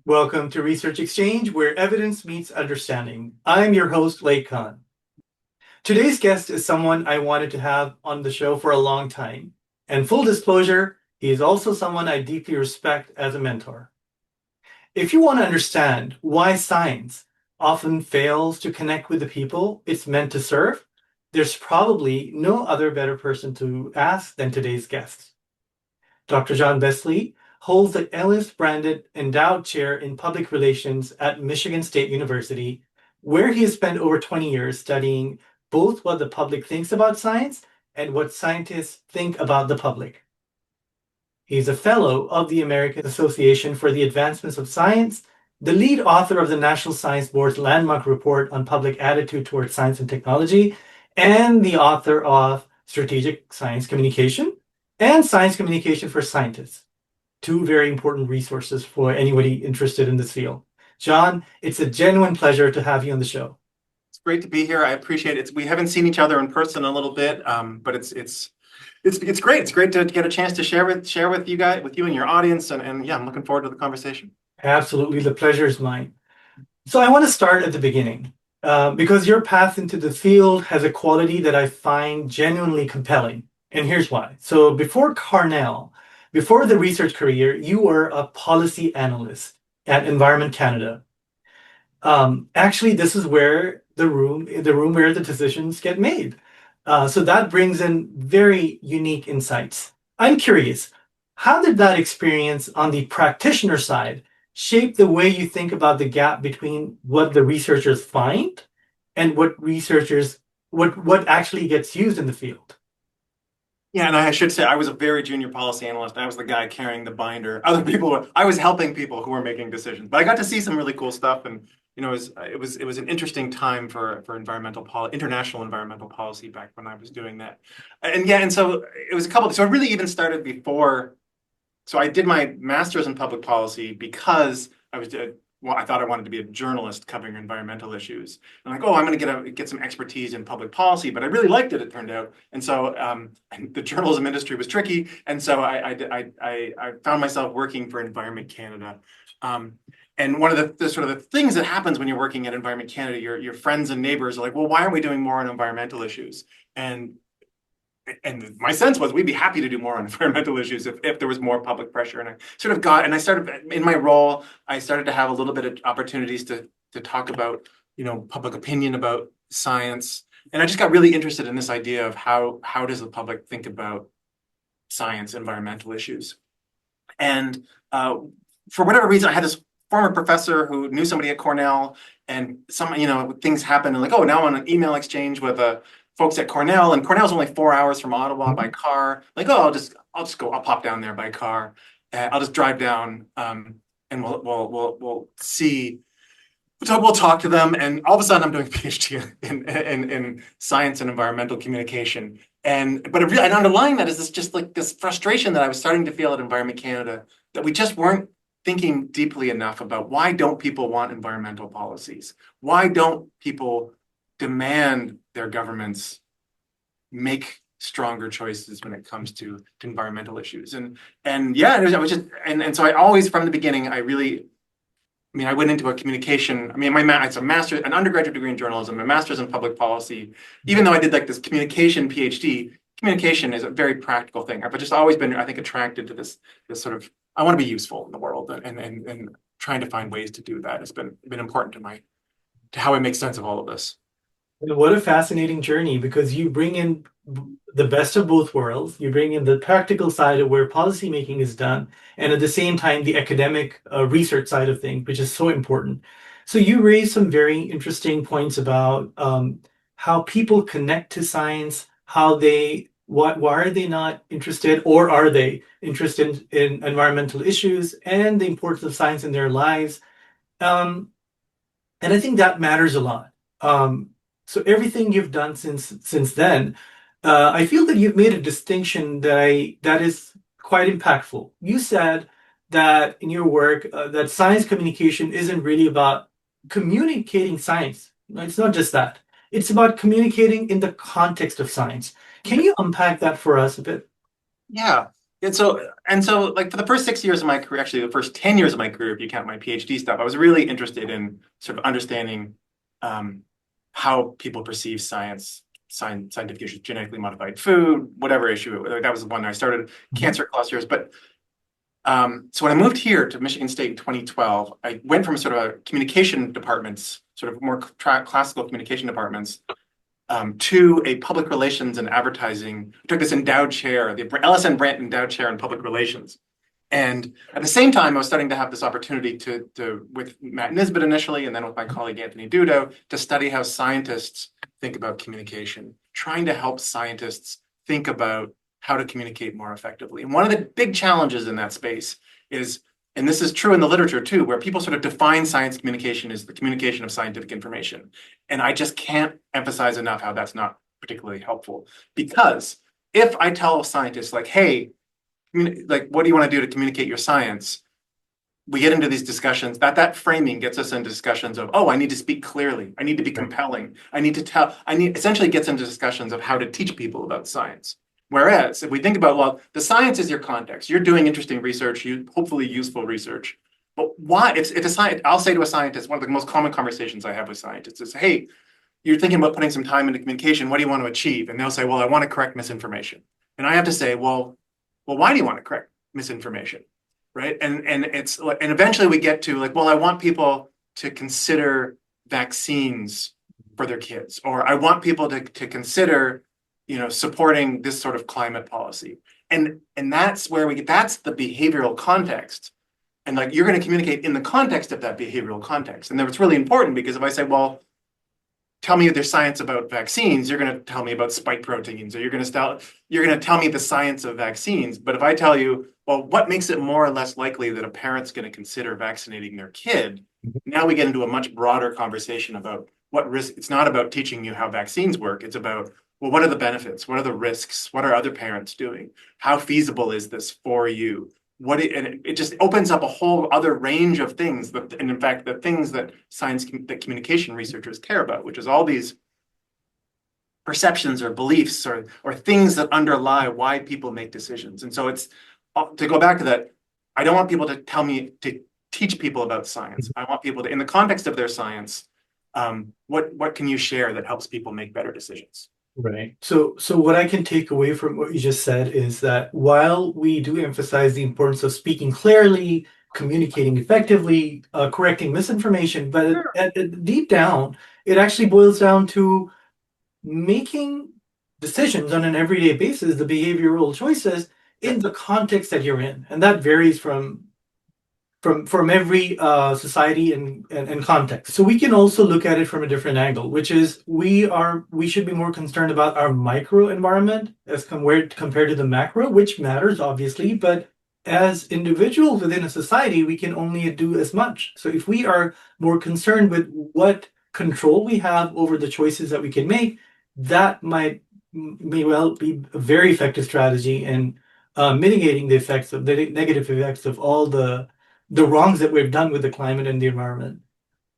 Welcome to Research Exchange, where evidence meets understanding. I'm your host, Laeeq Khan. Today's guest is someone I wanted to have on the show for a long time. And full disclosure, he is also someone I deeply respect as a mentor. If you want to understand why science often fails to connect with the people it's meant to serve, there's probably no other better person to ask than today's guest. Dr. John Besley holds the Ellis Brandt Endowed Chair in Public Relations at Michigan State University, where he has spent over 20 years studying both what the public thinks about science and what scientists think about the public. He's a fellow of the American Association for the Advancement of Science, the lead author of the National Science Board's landmark report on public attitude towards science and technology, and the author of Strategic Science Communication and Science Communication for Scientists, two very important resources for anybody interested in this field. John, it's a genuine pleasure to have you on the show. It's great to be here. I appreciate it. We haven't seen each other in person a little bit, but it's great. It's great to get a chance to share with you guys, with you and your audience, and yeah, I'm looking forward to the conversation. Absolutely, the pleasure is mine. So I want to start at the beginning, because your path into the field has a quality that I find genuinely compelling. And here's why. So before Cornell, before the research career, you were a policy analyst at Environment Canada. Actually, this is where the room where the decisions get made. So that brings in very unique insights. I'm curious, how did that experience on the practitioner side shape the way you think about the gap between what the researchers find and what actually gets used in the field? Yeah, and I should say I was a very junior policy analyst. I was the guy carrying the binder. I was helping people who were making decisions. But I got to see some really cool stuff, and it was an interesting time for international environmental policy back when I was doing that. And yeah, and so it was so it really even started before. So I did my master's in public policy because I thought I wanted to be a journalist covering environmental issues. I'm like, oh, I'm going to get some expertise in public policy, but I really liked it, it turned out. And so the journalism industry was tricky, and so I found myself working for Environment Canada. And one of the sort of the things that happens when you're working at Environment Canada, your friends and neighbors are like, well, why aren't we doing more on environmental issues? And my sense was we'd be happy to do more on environmental issues if there was more public pressure. And I started in my role, I started to have a little bit of opportunities to talk about, public opinion about science. And I just got really interested in this idea of how does the public think about science, environmental issues. And for whatever reason, I had this former professor who knew somebody at Cornell, and things happened, and like, oh, now I'm on an email exchange with folks at Cornell, and Cornell's only 4 hours from Ottawa by car. Like, oh, I'll pop down there by car. I'll just drive down, and we'll see. We'll talk to them, and all of a sudden I'm doing a PhD in science and environmental communication. But underlying that is this frustration that I was starting to feel at Environment Canada, that we just weren't thinking deeply enough about why don't people want environmental policies? Why don't people demand their governments make stronger choices when it comes to environmental issues? And so I always, from the beginning, I went into a communication. It's an undergraduate degree in journalism, a master's in public policy. Even though I did like this communication PhD, communication is a very practical thing. I've just always been, I think, attracted to this sort of, I want to be useful in the world, and trying to find ways to do that has been important to how I make sense of all of this. What a fascinating journey, because you bring in the best of both worlds. You bring in the practical side of where policymaking is done, and at the same time, the academic research side of things, which is so important. So you raised some very interesting points about how people connect to science, why are they not interested, or are they interested in environmental issues and the importance of science in their lives. And I think that matters a lot. So everything you've done since then, I feel that you've made a distinction that is quite impactful. You said that in your work that science communication isn't really about communicating science. It's not just that. It's about communicating in the context of science. Can you unpack that for us a bit? Yeah. And so like for the first 6 years of my career, actually the first 10 years of my career, if you count my PhD stuff, I was really interested in sort of understanding how people perceive scientific issues, genetically modified food, whatever issue. That was the one I started, cancer clusters. But so when I moved here to Michigan State in 2012, I went from sort of communication departments, sort of more classical communication departments, to a public relations and advertising. I took this endowed chair, the Ellis N. Brandt endowed chair in public relations. And at the same time, I was starting to have this opportunity to with Matt Nisbet initially, and then with my colleague Anthony Dudo, to study how scientists think about communication, trying to help scientists think about how to communicate more effectively. And one of the big challenges in that space is, and this is true in the literature too, where people sort of define science communication as the communication of scientific information. And I just can't emphasize enough how that's not particularly helpful. Because if I tell scientists like, hey, like, what do you want to do to communicate your science? We get into these discussions, that framing gets us into discussions of, oh, I need to speak clearly. I need to be compelling. Essentially gets into discussions of how to teach people about science. Whereas if we think about, well, the science is your context. You're doing interesting research, hopefully useful research. But why, I'll say to a scientist, one of the most common conversations I have with scientists is, hey, you're thinking about putting some time into communication. What do you want to achieve? And they'll say, well, I want to correct misinformation. And I have to say, well, why do you want to correct misinformation? Right. And eventually we get to like, well, I want people to consider vaccines for their kids, or I want people to consider, supporting this sort of climate policy. And that's where that's the behavioral context. And like, you're going to communicate in the context of that behavioral context. And that's really important, because if I say, well, tell me there's science about vaccines, you're going to tell me about spike proteins, or you're going to tell me the science of vaccines. But if I tell you, well, what makes it more or less likely that a parent's going to consider vaccinating their kid? Now we get into a much broader conversation about what risk. It's not about teaching you how vaccines work. It's about, well, what are the benefits? What are the risks? What are other parents doing? How feasible is this for you? And it just opens up a whole other range of things, and in fact, the things that that communication researchers care about, which is all these perceptions or beliefs or things that underlie why people make decisions. And so it's, to go back to that, I don't want people to to teach people about science. I want people to, in the context of their science, what can you share that helps people make better decisions? Right. So what I can take away from what you just said is that while we do emphasize the importance of speaking clearly, communicating effectively, correcting misinformation, but deep down, it actually boils down to making decisions on an everyday basis, the behavioral choices in the context that you're in. And that varies from every society and context. So we can also look at it from a different angle, which is we should be more concerned about our micro environment as compared to the macro, which matters obviously, but as individuals within a society, we can only do as much. So if we are more concerned with what control we have over the choices that we can make, that may well be a very effective strategy in mitigating the effects of the negative effects of all the wrongs that we've done with the climate and the environment.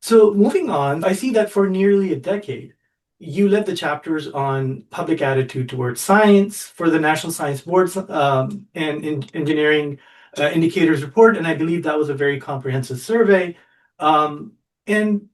So moving on, I see that for nearly a decade, you led the chapters on public attitude towards science for the National Science Board's and Engineering Indicators Report, and I believe that was a very comprehensive survey. And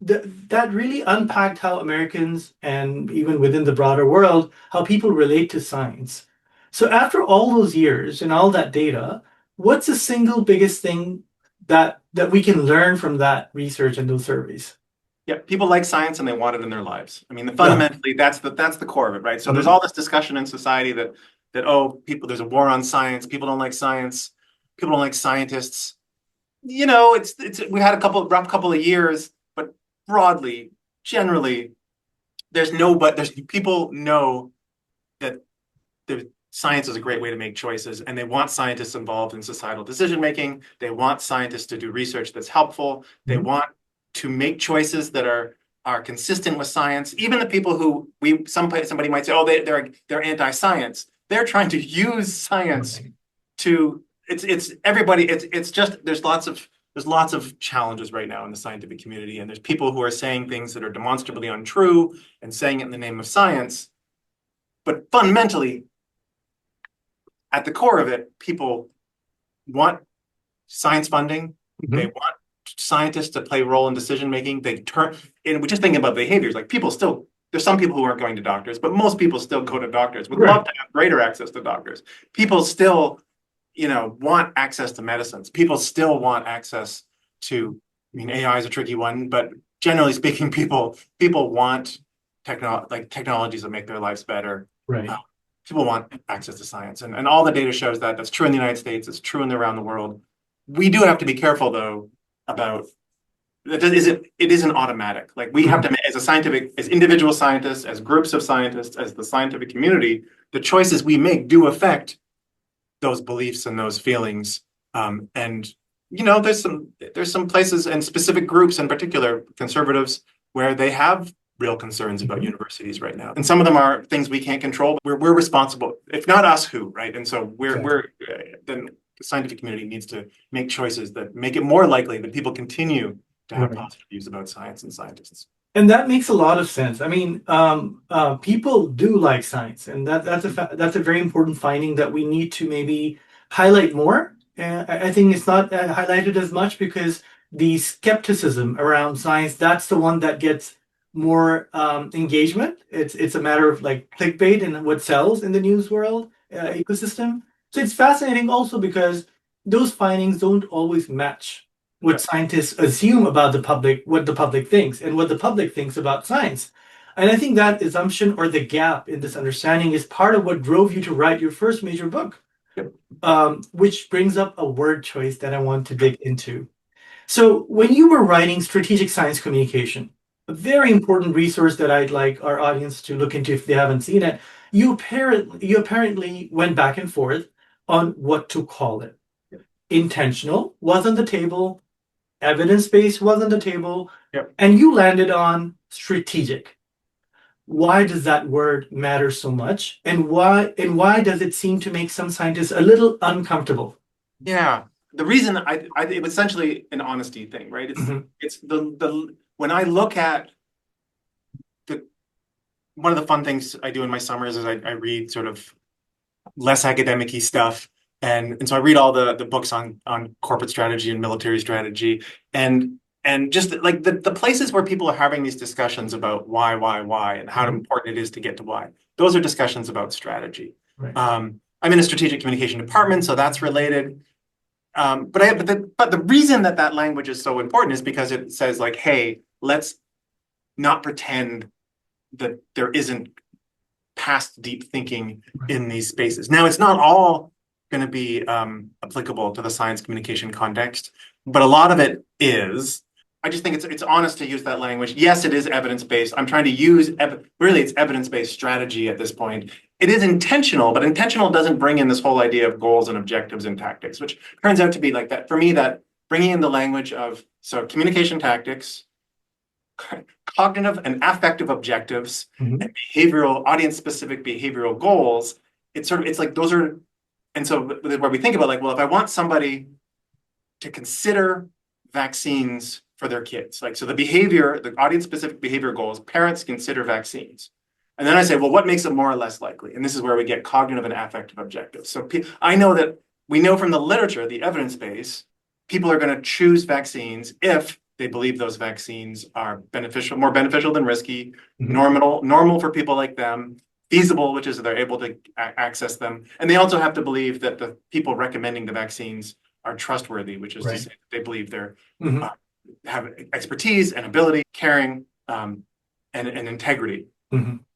that really unpacked how Americans, and even within the broader world, how people relate to science. So after all those years and all that data, what's the single biggest thing that we can learn from that research and those surveys? Yeah, people like science and they want it in their lives. I mean, fundamentally, that's the core of it, right? So there's all this discussion in society that there's a war on science. People don't like science. People don't like scientists. We had a rough couple of years, but broadly, generally, people know that science is a great way to make choices, and they want scientists involved in societal decision making. They want scientists to do research that's helpful. They want to make choices that are consistent with science. Even the people who somebody might say, oh, they're anti-science. They're trying to use science to there's lots of challenges right now in the scientific community, and there's people who are saying things that are demonstrably untrue and saying it in the name of science. But fundamentally, at the core of it, people want science funding. They want scientists to play a role in decision making. And we're just thinking about behaviors. Like people still, there's some people who aren't going to doctors, but most people still go to doctors. Would love to have greater access to doctors. People still, want access to medicines. People still want access to. I mean, AI is a tricky one, but generally speaking, people want technologies that make their lives better. Right. People want access to science, and all the data shows that that's true in the United States. It's true around the world. We do have to be careful, though, about it isn't automatic. Like we have to, as individual scientists, as groups of scientists, as the scientific community, the choices we make do affect those beliefs and those feelings. And there's some places and specific groups, in particular conservatives, where they have real concerns about universities right now, and some of them are things we can't control. We're responsible. If not us, who, right? And so then the scientific community needs to make choices that make it more likely that people continue to have positive views about science and scientists. And that makes a lot of sense. I mean, people do like science, and that's a very important finding that we need to maybe highlight more. I think it's not highlighted as much because the skepticism around science, that's the one that gets more engagement. It's a matter of like clickbait and what sells in the news world ecosystem. So it's fascinating also because those findings don't always match what scientists assume about the public, what the public thinks, and what the public thinks about science. And I think that assumption or the gap in this understanding is part of what drove you to write your first major book, which brings up a word choice that I want to dig into. So when you were writing Strategic Science Communication, a very important resource that I'd like our audience to look into if they haven't seen it, you apparently went back and forth on what to call it. Intentional was on the table, evidence-based was on the table, and you landed on strategic. Why does that word matter so much, and why does it seem to make some scientists a little uncomfortable? Yeah, the reason it was essentially an honesty thing, right? It's when I look at one of the fun things I do in my summers is I read sort of less academic-y stuff. And so I read all the books on corporate strategy and military strategy, and just like the places where people are having these discussions about why, and how important it is to get to why. Those are discussions about strategy. Right. I'm in a strategic communication department, so that's related. But the reason that language is so important is because it says like, hey, let's not pretend that there isn't past deep thinking in these spaces. Now, it's not all going to be applicable to the science communication context, but a lot of it is. I just think it's honest to use that language. Yes, it is evidence-based. I'm trying to use, really, it's evidence-based strategy at this point. It is intentional, but intentional doesn't bring in this whole idea of goals and objectives and tactics, which turns out to be like that. For me, that bringing in the language of, so communication tactics, cognitive and affective objectives, and behavioral, audience-specific behavioral goals, it's like those are. And so where we think about like, well, if I want somebody to consider vaccines for their kids, like, so the audience-specific behavior goals, parents consider vaccines. And then I say, well, what makes it more or less likely? And this is where we get cognitive and affective objectives. So I know that we know from the literature, the evidence base, people are going to choose vaccines if they believe those vaccines are beneficial, more beneficial than risky, normal for people like them, feasible, which is they're able to access them. And they also have to believe that the people recommending the vaccines are trustworthy, which is to say they believe they're have expertise and ability, caring, and integrity,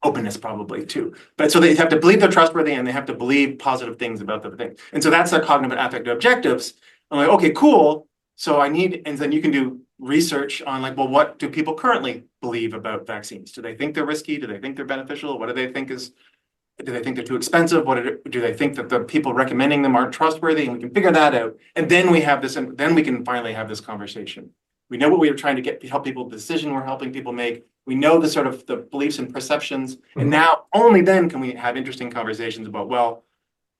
openness probably too. But so they have to believe they're trustworthy and they have to believe positive things about the thing. And so that's their cognitive and affective objectives. I'm like, okay, cool. So and then you can do research on like, well, what do people currently believe about vaccines? Do they think they're risky? Do they think they're beneficial? What do they think do they think they're too expensive? Do they think that the people recommending them aren't trustworthy? And we can figure that out. And then we have this, and then we can finally have this conversation. We know what we are trying to help people, the decision we're helping people make. We know the sort of the beliefs and perceptions. And now only then can we have interesting conversations about, well,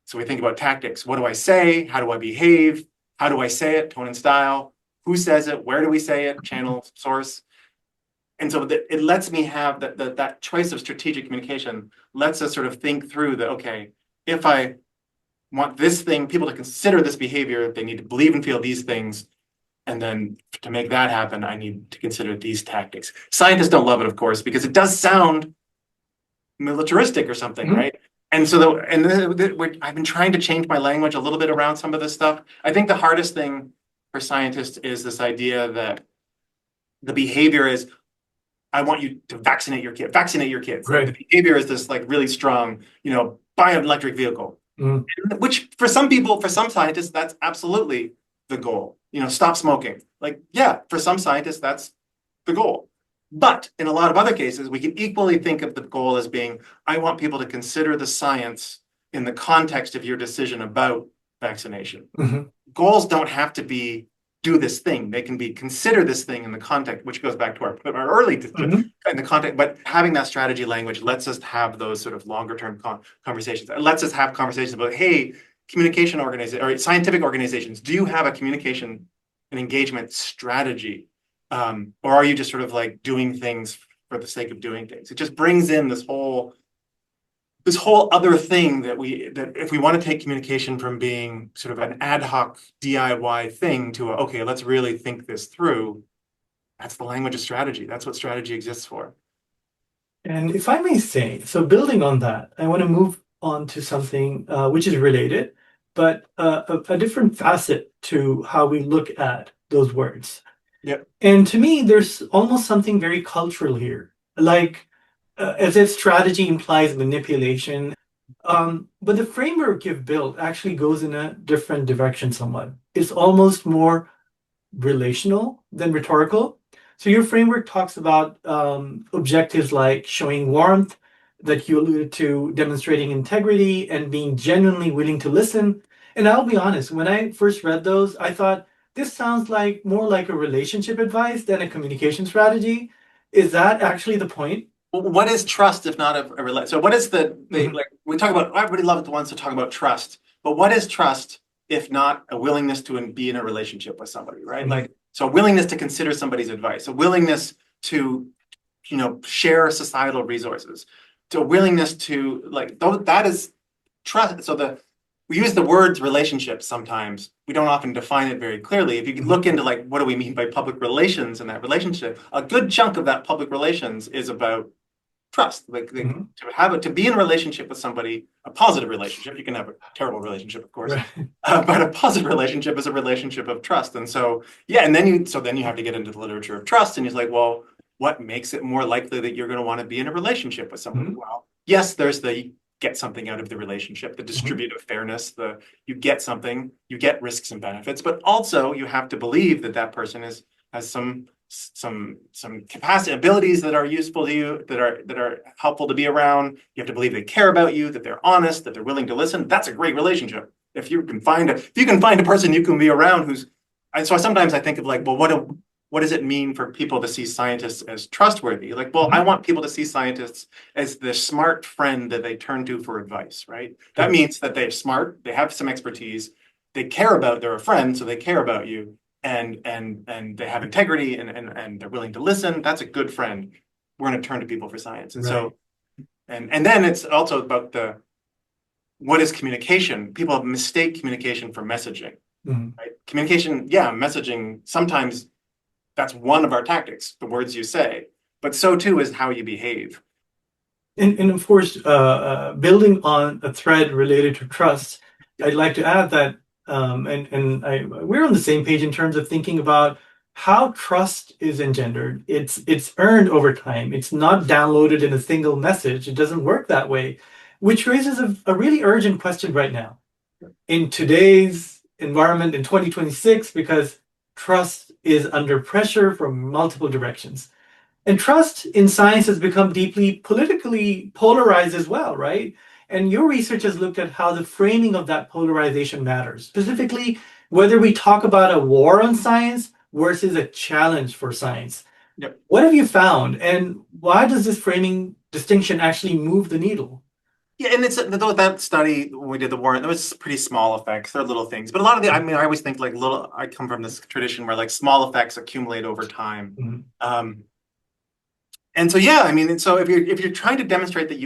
so we think about tactics. What do I say? How do I behave? How do I say it? Tone and style. Who says it? Where do we say it? Channel, source. And so it lets me have that choice of strategic communication, lets us sort of think through that, okay, if I want this thing, people to consider this behavior, they need to believe and feel these things. And then to make that happen, I need to consider these tactics. Scientists don't love it, of course, because it does sound militaristic or something, Mhm. right? And I've been trying to change my language a little bit around some of this stuff. I think the hardest thing for scientists is this idea that the behavior is, I want you to vaccinate your kid, vaccinate your kids. Like the Right. behavior is this like really strong, buy an electric vehicle. Mhm. Which for some people, for some scientists, that's absolutely the goal. Stop smoking. Like, yeah, for some scientists, that's the goal. But in a lot of other cases, we can equally think of the goal as being, I want people to consider the science in the context of your decision about vaccination. Mhm. Goals don't have to be do this thing. They can be consider this thing in the context, which goes back to our early Mhm. in the context. But having that strategy language lets us have those sort of longer term conversations. It lets us have conversations about, hey, communication organizations or scientific organizations, do you have a communication and engagement strategy? Or are you just sort of like doing things for the sake of doing things? It just brings in this whole other thing that if we want to take communication from being sort of an ad hoc DIY thing to okay, let's really think this through. That's the language of strategy. That's what strategy exists for. And if I may say, so building on that, I want to move on to something which is related, but a different facet to how we look at those words. Yep. And to me, there's almost something very cultural here, like as if strategy implies manipulation. But the framework you've built actually goes in a different direction somewhat. It's almost more relational than rhetorical. So your framework talks about objectives like showing warmth that you alluded to, demonstrating integrity, and being genuinely willing to listen. And I'll be honest, when I first read those, I thought this sounds like more like a relationship advice than a communication strategy. Is that actually the point? Well, what is trust if not a relate? So what is Mhm. like we talk about? Everybody loves wants to talk about trust, but what is trust if not a willingness to be in a relationship with somebody, right? Mhm. Like, so a willingness to consider somebody's advice, a willingness to share societal resources, to a willingness to that is trust. So we use the words relationships sometimes. We don't often define it very clearly. If you can look into like what do we mean by public relations and that relationship, a good chunk of that public relations is about trust. Mhm. To be in a relationship with somebody, a positive relationship. You can have a terrible relationship, of course, Right. but a positive relationship is a relationship of trust. And so yeah, and then you have to get into the literature of trust, and he's like, well, what makes it more likely that you're going to want to be in a relationship with somebody? Mhm. Well, yes, there's the get something out of the relationship, the Mhm. distributive fairness, you get something, you get risks and benefits, but also you have to believe that that person has some capacity abilities that are useful to you, that are helpful to be around. You have to believe they care about you, that they're honest, that they're willing to listen. That's a great relationship. If you can find a person you can be around who's, and so sometimes I think of like, well, what does it mean for people to see scientists as trustworthy? Like, well, I Mhm. want people to see scientists as the smart friend that they turn to for advice, right? That Right. means that they're smart, they have some expertise, they're a friend, so they care about you, and they have integrity, and they're willing to listen. That's a good friend. We're going to turn to people for science. And Right. so, and then it's also about what is communication? People mistake communication for messaging, Mhm. right? Communication, yeah, messaging, sometimes that's one of our tactics, the words you say, but so too is how you behave. And of course, building on a thread related to trust, I'd like to add that, we're on the same page in terms of thinking about how trust is engendered. It's earned over time. It's not downloaded in a single message. It doesn't work that way, which raises a really urgent question right now in today's environment in 2026, because trust is under pressure from multiple directions. And trust in science has become deeply politically polarized as well, right? And your research has looked at how the framing of that polarization matters, specifically whether we talk about a war on science versus a challenge for science. Yep. What have you found, and why does this framing distinction actually move the needle? Yeah, and that study when we did the warrant, there was pretty small effects. They're little things, but a lot of I mean, I always think like little. I come from this tradition where like small effects accumulate over time. Mhm. And so yeah, I mean, and so if you're trying to demonstrate that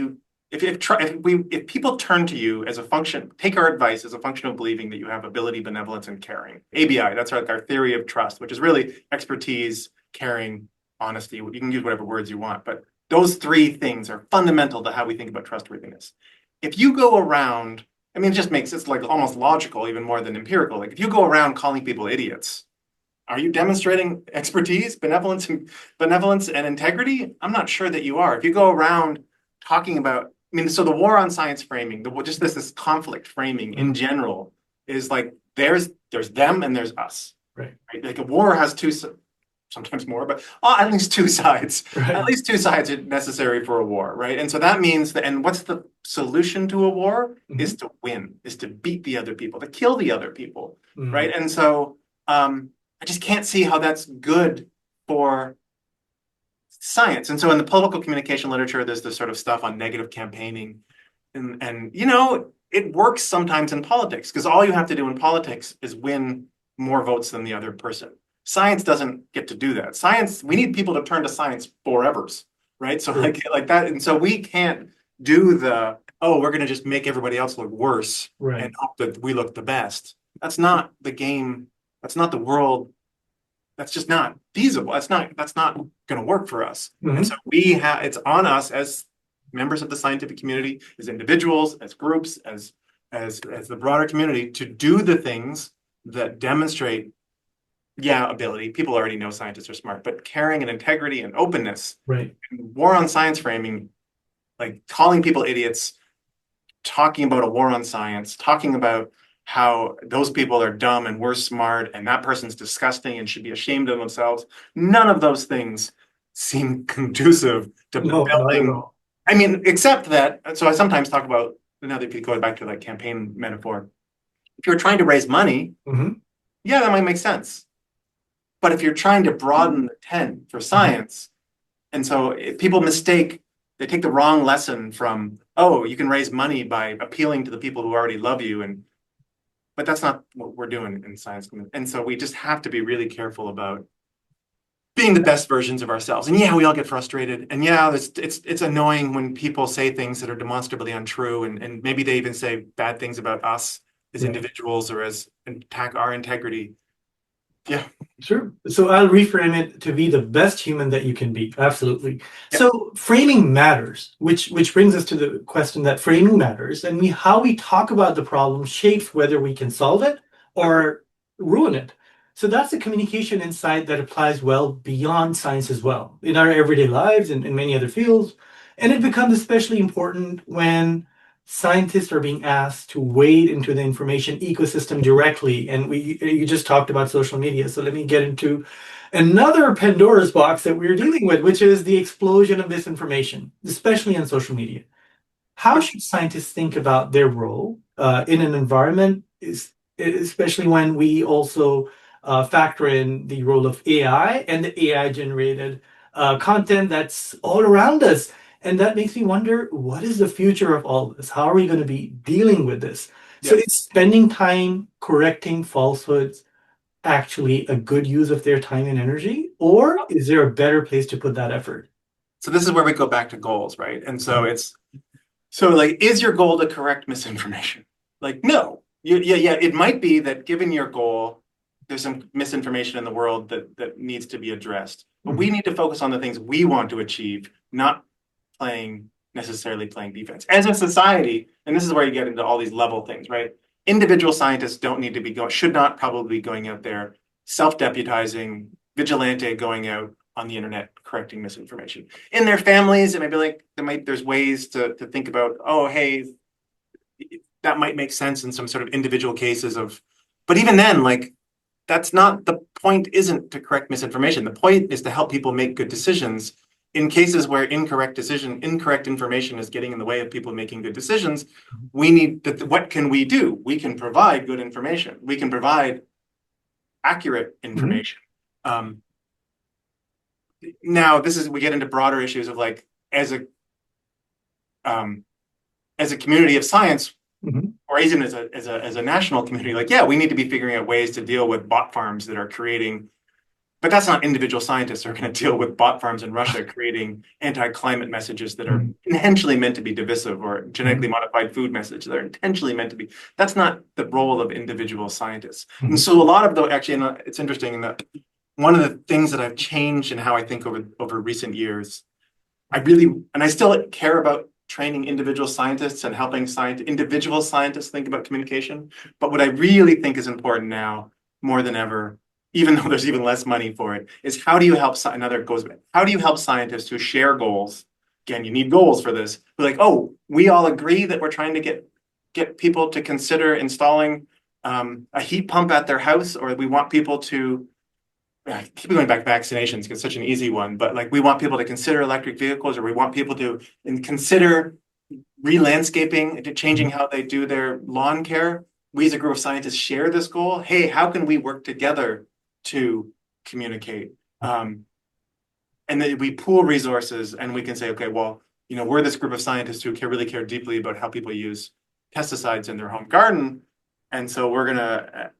if people turn to you as a function, take our advice as a function of believing that you have ability, benevolence, and caring. ABI, that's our theory of trust, which is really expertise, caring, honesty. You can use whatever words you want, but those three things are fundamental to how we think about trustworthiness. If you go around, I mean, it just makes it's like almost logical, even more than empirical. Like if you go around calling people idiots, are you demonstrating expertise, benevolence, and integrity? I'm not sure that you are. If you go around talking about, I mean, so the war on science framing, just this conflict framing in general is like there's them and there's us. Right. Like a war has two, sometimes more, but at least two sides. Right. At least two sides are necessary for a war, right? And so that means that, and what's the solution to a war is to win, is to beat the other people, to kill the other people, right? And so I just can't see how that's good for science. And so in the political communication literature, there's this sort of stuff on negative campaigning. And you know, it works sometimes in politics because all you have to do in politics is win more votes than the other person. Science doesn't get to do that. Science, we need people to turn to science forevers, right? So like that. And so we can't do we're going to just make everybody else look worse and hope that we look the best. That's not the game. That's not the world. That's just not feasible. That's not going to work for us. And so it's on us as members of the scientific community, as individuals, as groups, as the broader community to do the things that demonstrate, ability. People already know scientists are smart, but caring and integrity and openness. Right. And war on science framing, like calling people idiots, talking about a war on science, talking about how those people are dumb and we're smart and that person's disgusting and should be ashamed of themselves. None of those things seem conducive to building. I mean, except that, so I sometimes talk about, now that going back to like campaign metaphor, if you're trying to raise money, that might make sense. But if you're trying to broaden the tent for science, and so if people they take the wrong lesson from, you can raise money by appealing to the people who already love you, but that's not what we're doing in science. And so we just have to be really careful about being the best versions of ourselves. And we all get frustrated. And it's annoying when people say things that are demonstrably untrue, and maybe they even say bad things about us as individuals or as attack our integrity. Yeah. Sure. So I'll reframe it to be the best human that you can be. Absolutely. Yep. So framing matters, which brings us to the question that framing matters, and how we talk about the problem shapes whether we can solve it or ruin it. So that's a communication insight that applies well beyond science as well, in our everyday lives and in many other fields. And it becomes especially important when scientists are being asked to wade into the information ecosystem directly. And you just talked about social media. So let me get into another Pandora's box that we're dealing with, which is the explosion of misinformation, especially on social media. How should scientists think about their role in an environment, especially when we also factor in the role of AI and the AI-generated content that's all around us? And that makes me wonder, what is the future of all this? How are we going to be dealing with this? So is spending time correcting falsehoods actually a good use of their time and energy? Or is there a better place to put that effort? So this is where we go back to goals, right? And so is your goal to correct misinformation? Like, no. It might be that given your goal, there's some misinformation in the world that needs to be addressed. But we need to focus on the things we want to achieve, not necessarily playing defense. As a society, and this is where you get into all these level things, right? Individual scientists don't need to should not probably be going out there self-deputizing, vigilante going out on the internet correcting misinformation. In their families, it may be like there's ways to think about, that might make sense in some sort of individual cases but even then, that's not the point, isn't to correct misinformation. The point is to help people make good decisions. In cases where incorrect information is getting in the way of people making good decisions, we need what can we do? We can provide good information. We can provide accurate information. Now, we get into broader issues of as a community of science, or even as a national community, we need to be figuring out ways to deal with bot farms that are creating But that's not individual scientists who are going to deal with bot farms in Russia creating anti-climate messages that are intentionally meant to be divisive, or genetically modified food messages that are intentionally meant to be. That's not the role of individual scientists. And so a lot of actually, and it's interesting that one of the things that I've changed in how I think over recent years, I still care about training individual scientists and helping individual scientists think about communication. But what I really think is important now, more than ever, even though there's even less money for it, is how do you help scientists who share goals? Again, you need goals for this. Like, oh, we all agree that we're trying to get people to consider installing a heat pump at their house, or we want people to I keep going back to vaccinations because it's such an easy one, but like we want people to consider electric vehicles, or we want people to consider re-landscaping, to changing how they do their lawn care. We as a group of scientists share this goal. Hey, how can we work together to communicate? And then we pool resources and we can say, okay, well, we're this group of scientists who really care deeply about how people use pesticides in their home garden. And so we're going to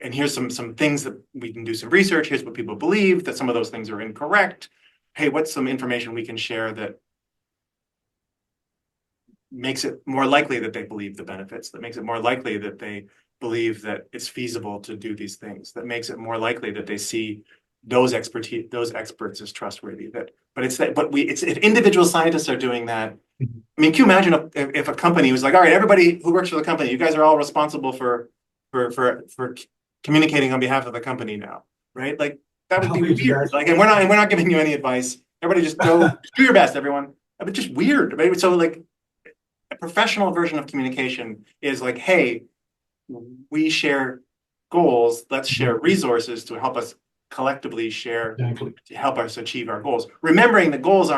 and here's some things that we can do some research. Here's what people believe, that some of those things are incorrect. Hey, what's some information we can share that makes it more likely that they believe the benefits, that makes it more likely that they believe that it's feasible to do these things, that makes it more likely that they see those experts as trustworthy. If individual scientists are doing that, I mean, can you imagine if a company was like, all right, everybody who works for the company, you guys are all responsible for communicating on behalf of the company now, right? Like that would be weird. Like, and we're not giving you any advice. Everybody just go do your best, everyone. But just weird, right? So like a professional version of communication is like, hey, we share goals. Let's share resources to help us collectively share to help us achieve our goals. Remembering that goals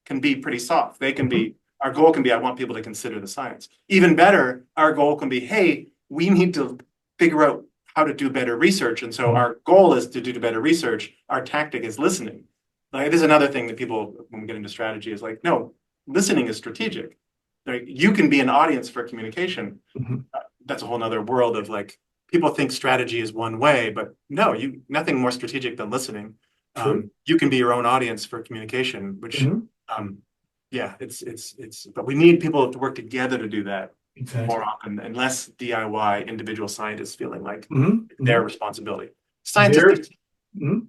can be pretty soft. They can be, our goal can be, I want people to consider the science. Even better, our goal can be, hey, we need to figure out how to do better research. And so our goal is to do better research. Our tactic is listening. Like, this is another thing that people, when we get into strategy, is like, no, listening is strategic. Like, you can be an audience for communication. That's a whole nother world of like, people think strategy is one way, but no, nothing more strategic than listening. You can be your own audience for communication, which, but we need people to work together to do that. Exactly. More often and less DIY individual scientists feeling like their responsibility. Scientists.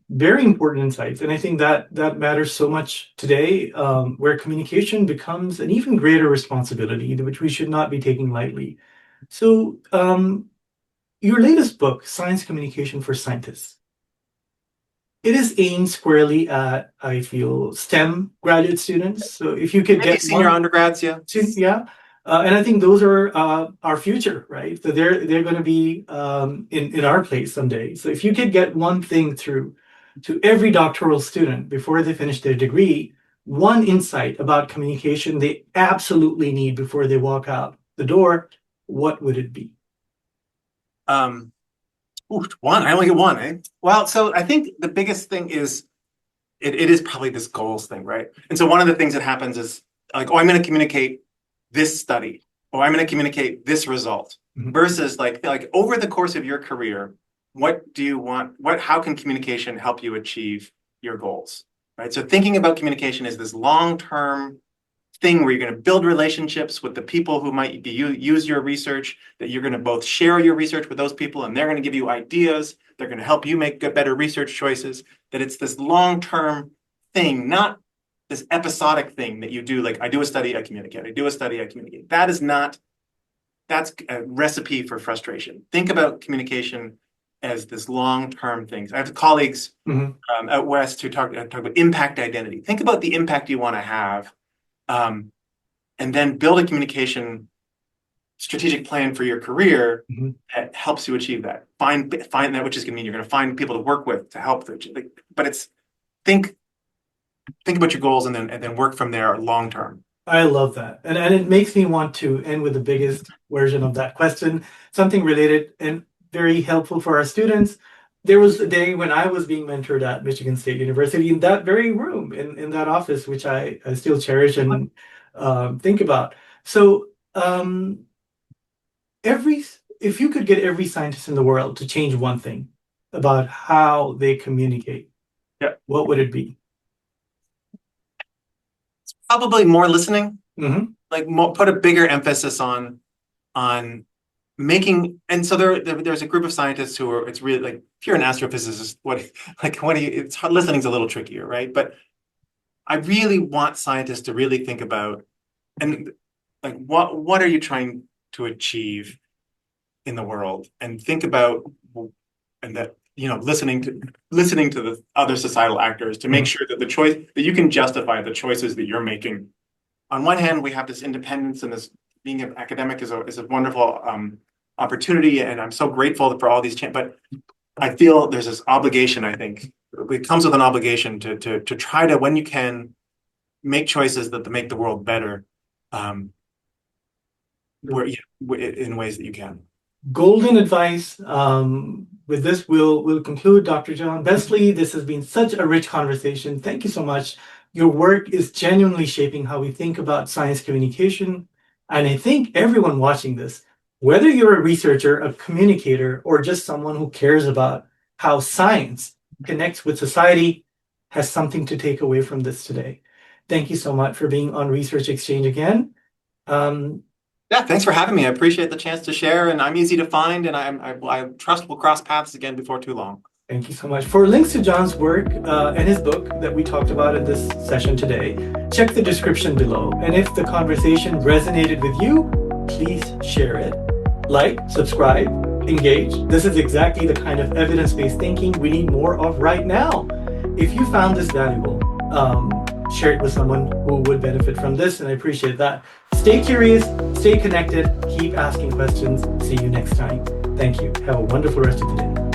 Very important insights. And I think that matters so much today, where communication becomes an even greater responsibility, which we should not be taking lightly. So your latest book, Science Communication for Scientists, it is aimed squarely at, I feel, STEM graduate students. So if you could get senior undergrads, and I think those are our future, right? So they're going to be in our place someday. So if you could get one thing through to every doctoral student before they finish their degree, one insight about communication they absolutely need before they walk out the door, what would it be? One. I only get one, eh? Well, so I think the biggest thing is it is probably this goals thing, right? And so one of the things that happens is like, oh, I'm going to communicate this study, or I'm going to communicate this result, versus like over the course of your career, what do you want? How can communication help you achieve your goals, right? So thinking about communication is this long-term thing where you're going to build relationships with the people who might use your research, that you're going to both share your research with those people and they're going to give you ideas. They're going to help you make better research choices, that it's this long-term thing, not this episodic thing that you do. Like, I do a study, I communicate. I do a study, I communicate. That's a recipe for frustration. Think about communication as this long-term thing. I have colleagues out west who talk about impact identity. Think about the impact you want to have, and then build a communication strategic plan for your career that helps you achieve that. Find that, which is going to mean you're going to find people to work with to help. But it's think about your goals and then work from there long term. I love that. And it makes me want to end with the biggest version of that question, something related and very helpful for our students. There was a day when I was being mentored at Michigan State University in that very room, in that office, which I still cherish and think about. So if you could get every scientist in the world to change one thing, about how they communicate, Yeah. what would it be? Probably more listening, Mm-hmm. like put a bigger emphasis on making. And so there's a group of scientists who are, it's really like, if you're an astrophysicist, what do you, it's hard, listening's a little trickier, right? But I really want scientists to really think about, and like, what are you trying to achieve in the world, and think about, and that, listening to the other societal actors to make sure that the choice, that you can justify the choices that you're making. On one hand, we have this independence, and this being an academic is a wonderful opportunity, and I'm so grateful for all these but I feel there's this obligation. I think it comes with an obligation to try to, when you can, make choices that make the world better, in ways that you can. Golden advice. With this, we'll conclude. Dr. John Besley, this has been such a rich conversation. Thank you so much. Your work is genuinely shaping how we think about science communication. And I think everyone watching this, whether you're a researcher, a communicator, or just someone who cares about how science connects with society, has something to take away from this today. Thank you so much for being on Research Exchange again. Yeah, thanks for having me. I appreciate the chance to share, and I'm easy to find, and I trust we'll cross paths again before too long. Thank you so much. For links to John's work and his book that we talked about in this session today, check the description below. And if the conversation resonated with you, please share it. Like, subscribe, engage. This is exactly the kind of evidence-based thinking we need more of right now. If you found this valuable, share it with someone who would benefit from this, and I appreciate that. Stay curious, stay connected, keep asking questions. See you next time. Thank you. Have a wonderful rest of the day.